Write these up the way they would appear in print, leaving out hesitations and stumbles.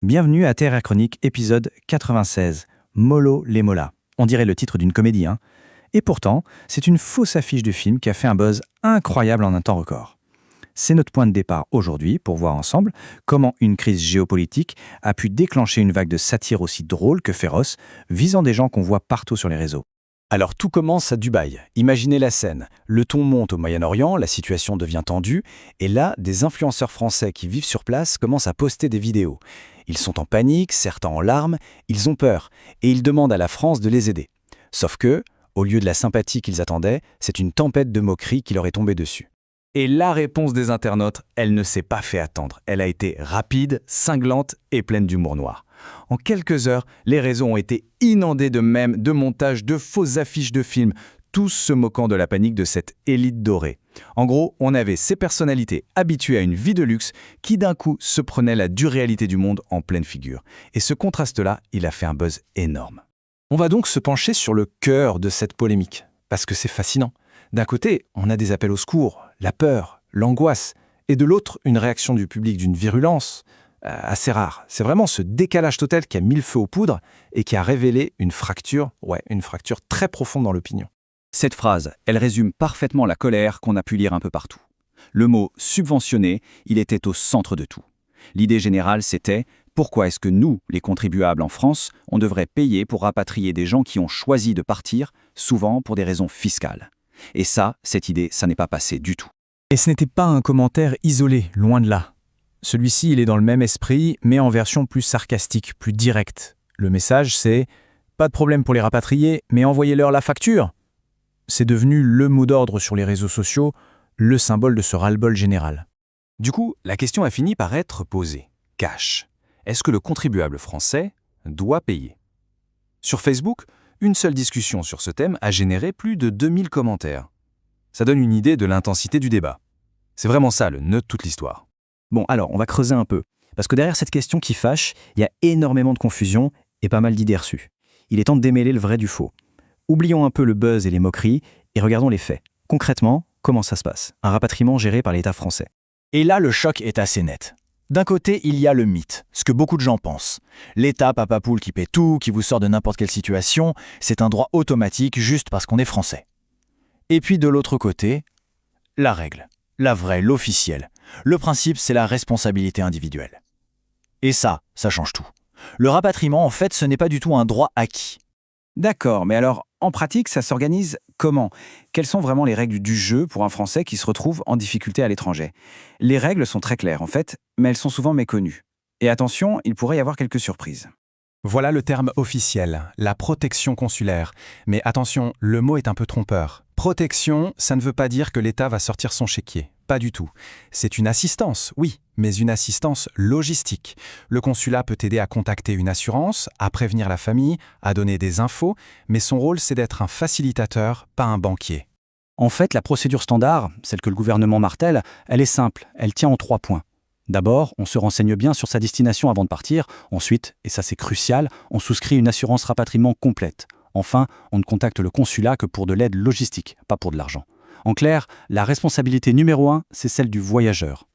Bienvenue à Terre Chronique, épisode 96. Mollo les Molas. On dirait le titre d'une comédie, hein. Et pourtant, c'est une fausse affiche du film qui a fait un buzz incroyable en un temps record. C'est notre point de départ aujourd'hui pour voir ensemble comment une crise géopolitique a pu déclencher une vague de satire aussi drôle que féroce, visant des gens qu'on voit partout sur les réseaux. Alors tout commence à Dubaï. Imaginez la scène. Le ton monte au Moyen-Orient, la situation devient tendue, et là, des influenceurs français qui vivent sur place commencent à poster des vidéos. Ils sont en panique, certains en larmes, ils ont peur, et ils demandent à la France de les aider. Sauf que, au lieu de la sympathie qu'ils attendaient, c'est une tempête de moqueries qui leur est tombée dessus. Et la réponse des internautes, elle ne s'est pas fait attendre. Elle a été rapide, cinglante et pleine d'humour noir. En quelques heures, les réseaux ont été inondés de mèmes, de montages, de fausses affiches de films, tous se moquant de la panique de cette élite dorée. En gros, on avait ces personnalités habituées à une vie de luxe qui d'un coup se prenaient la dure réalité du monde en pleine figure. Et ce contraste-là, il a fait un buzz énorme. On va donc se pencher sur le cœur de cette polémique, parce que c'est fascinant. D'un côté, on a des appels au secours, la peur, l'angoisse, et de l'autre, une réaction du public d'une virulence assez rare. C'est vraiment ce décalage total qui a mis le feu aux poudres et qui a révélé une fracture très profonde dans l'opinion. Cette phrase, elle résume parfaitement la colère qu'on a pu lire un peu partout. Le mot « subventionné », il était au centre de tout. L'idée générale, c'était « pourquoi est-ce que nous, les contribuables en France, on devrait payer pour rapatrier des gens qui ont choisi de partir, souvent pour des raisons fiscales ?» Et ça, cette idée, ça n'est pas passé du tout. Et ce n'était pas un commentaire isolé, loin de là. Celui-ci, il est dans le même esprit, mais en version plus sarcastique, plus directe. Le message, c'est « pas de problème pour les rapatrier, mais envoyez-leur la facture !» C'est devenu le mot d'ordre sur les réseaux sociaux, le symbole de ce ras-le-bol général. Du coup, la question a fini par être posée. Cash. Est-ce que le contribuable français doit payer ? Sur Facebook, une seule discussion sur ce thème a généré plus de 2000 commentaires. Ça donne une idée de l'intensité du débat. C'est vraiment ça le nœud de toute l'histoire. Bon, alors, on va creuser un peu. Parce que derrière cette question qui fâche, il y a énormément de confusion et pas mal d'idées reçues. Il est temps de démêler le vrai du faux. Oublions un peu le buzz et les moqueries et regardons les faits. Concrètement, comment ça se passe ? Un rapatriement géré par l'État français. Et là, le choc est assez net. D'un côté, il y a le mythe, ce que beaucoup de gens pensent. L'État papapoule qui paie tout, qui vous sort de n'importe quelle situation, c'est un droit automatique juste parce qu'on est français. Et puis de l'autre côté, la règle, la vraie, l'officielle. Le principe, c'est la responsabilité individuelle. Et ça change tout. Le rapatriement, en fait, ce n'est pas du tout un droit acquis. D'accord, mais alors, en pratique, ça s'organise comment ? Quelles sont vraiment les règles du jeu pour un Français qui se retrouve en difficulté à l'étranger ? Les règles sont très claires, en fait, mais elles sont souvent méconnues. Et attention, il pourrait y avoir quelques surprises. Voilà le terme officiel, la protection consulaire. Mais attention, le mot est un peu trompeur. Protection, ça ne veut pas dire que l'État va sortir son chéquier. Pas du tout. C'est une assistance, oui, mais une assistance logistique. Le consulat peut aider à contacter une assurance, à prévenir la famille, à donner des infos, mais son rôle, c'est d'être un facilitateur, pas un banquier. En fait, la procédure standard, celle que le gouvernement martèle, elle est simple, elle tient en 3 points. D'abord, on se renseigne bien sur sa destination avant de partir. Ensuite, et ça c'est crucial, on souscrit une assurance rapatriement complète. Enfin, on ne contacte le consulat que pour de l'aide logistique, pas pour de l'argent. En clair, la responsabilité numéro 1, c'est celle du voyageur.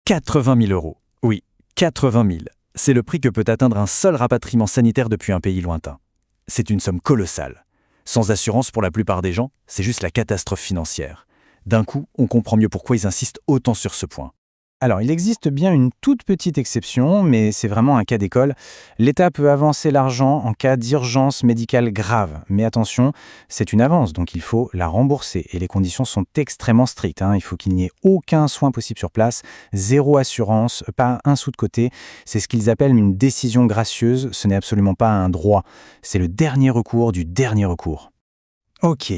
80 000 €. Oui, 80 000. C'est le prix que peut atteindre un seul rapatriement sanitaire depuis un pays lointain. C'est une somme colossale. Sans assurance pour la plupart des gens, c'est juste la catastrophe financière. D'un coup, on comprend mieux pourquoi ils insistent autant sur ce point. Alors, il existe bien une toute petite exception, mais c'est vraiment un cas d'école. L'État peut avancer l'argent en cas d'urgence médicale grave. Mais attention, c'est une avance, donc il faut la rembourser. Et les conditions sont extrêmement strictes. Il faut qu'il n'y ait aucun soin possible sur place, 0 assurance, pas un sou de côté. C'est ce qu'ils appellent une décision gracieuse. Ce n'est absolument pas un droit. C'est le dernier recours du dernier recours. Ok,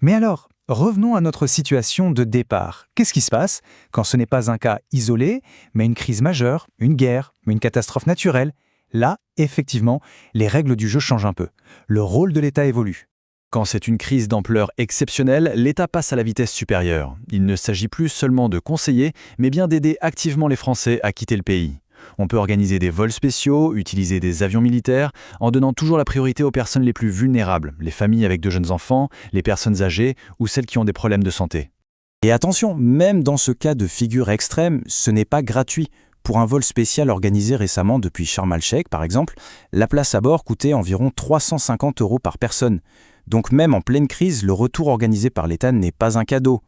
mais alors, revenons à notre situation de départ. Qu'est-ce qui se passe quand ce n'est pas un cas isolé, mais une crise majeure, une guerre, une catastrophe naturelle ? Là, effectivement, les règles du jeu changent un peu. Le rôle de l'État évolue. Quand c'est une crise d'ampleur exceptionnelle, l'État passe à la vitesse supérieure. Il ne s'agit plus seulement de conseiller, mais bien d'aider activement les Français à quitter le pays. On peut organiser des vols spéciaux, utiliser des avions militaires, en donnant toujours la priorité aux personnes les plus vulnérables, les familles avec de jeunes enfants, les personnes âgées ou celles qui ont des problèmes de santé. Et attention, même dans ce cas de figure extrême, ce n'est pas gratuit. Pour un vol spécial organisé récemment depuis Sharm el-Sheikh, par exemple, la place à bord coûtait environ 350 € par personne. Donc même en pleine crise, le retour organisé par l'État n'est pas un cadeau.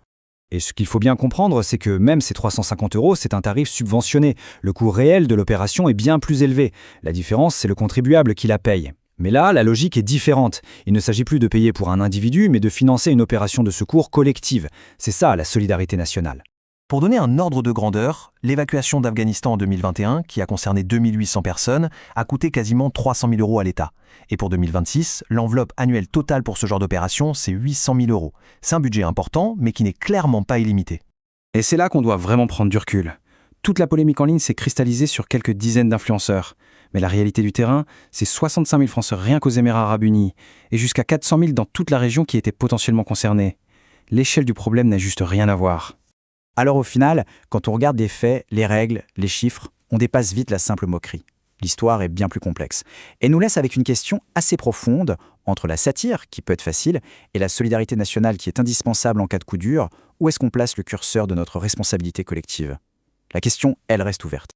Et ce qu'il faut bien comprendre, c'est que même ces 350 €, c'est un tarif subventionné. Le coût réel de l'opération est bien plus élevé. La différence, c'est le contribuable qui la paye. Mais là, la logique est différente. Il ne s'agit plus de payer pour un individu, mais de financer une opération de secours collective. C'est ça, la solidarité nationale. Pour donner un ordre de grandeur, l'évacuation d'Afghanistan en 2021, qui a concerné 2800 personnes, a coûté quasiment 300 000 € à l'État. Et pour 2026, l'enveloppe annuelle totale pour ce genre d'opération, c'est 800 000 €. C'est un budget important, mais qui n'est clairement pas illimité. Et c'est là qu'on doit vraiment prendre du recul. Toute la polémique en ligne s'est cristallisée sur quelques dizaines d'influenceurs. Mais la réalité du terrain, c'est 65 000 Français rien qu'aux Émirats arabes unis, et jusqu'à 400 000 dans toute la région qui étaient potentiellement concernés. L'échelle du problème n'a juste rien à voir. Alors au final, quand on regarde les faits, les règles, les chiffres, on dépasse vite la simple moquerie. L'histoire est bien plus complexe. Et nous laisse avec une question assez profonde entre la satire, qui peut être facile, et la solidarité nationale qui est indispensable en cas de coup dur. Où est-ce qu'on place le curseur de notre responsabilité collective ? La question, elle reste ouverte.